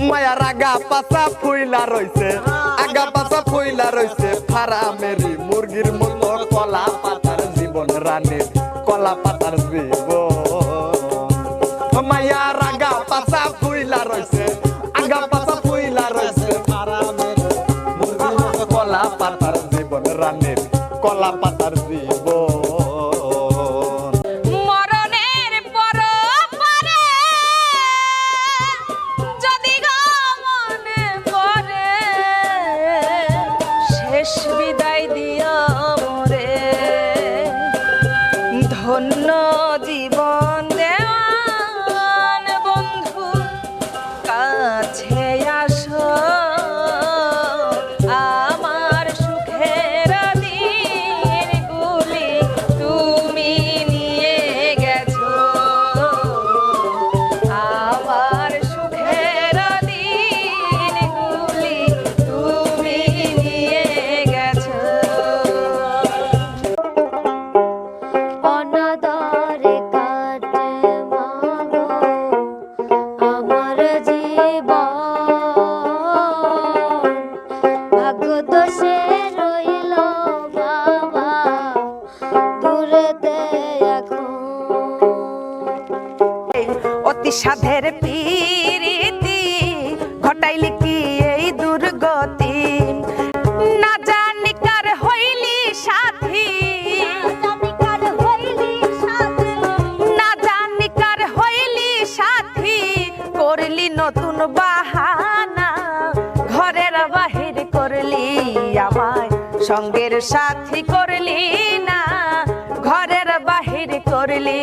মায়ার আগা পাছা ফুইলা রইছে, আগা পাছা ফুইলা রইছে, ফারামেরি মুরগির মতো কলা পাতার জীবন রানীর কলা পাতার জীবন। মায়ার আগা পাছা ফুইলা রইছে, আগা পাছা ফুইলা রইছে, ফারামেরি মুরগির মতো কলা পাতার জীবন রানীর কলা পাতার জীবন। ধন্য জীবন দেওয়ান বন্ধু কাছে আসো, আমার সুখের দিনগুলি তুমি নিয়ে গেছো, আমার সুখের দিনগুলি তুমি নিয়ে গেছো। অনাদরে কাটে মাগো আমার জীবন, ভাগ্য দোষে রইল বাবা দূরেতে এখন। অতি সাধের প্রীতি ঘটাইলি কি এই দুর্গতি, না জানি কার হইলি সাথী, না জানি কার হইলি সাথী, করলি নতুন বাহানা, ঘরের বাহির করলি আমায় সঙ্গের সাথী করলি না, ঘরের বাহির করলি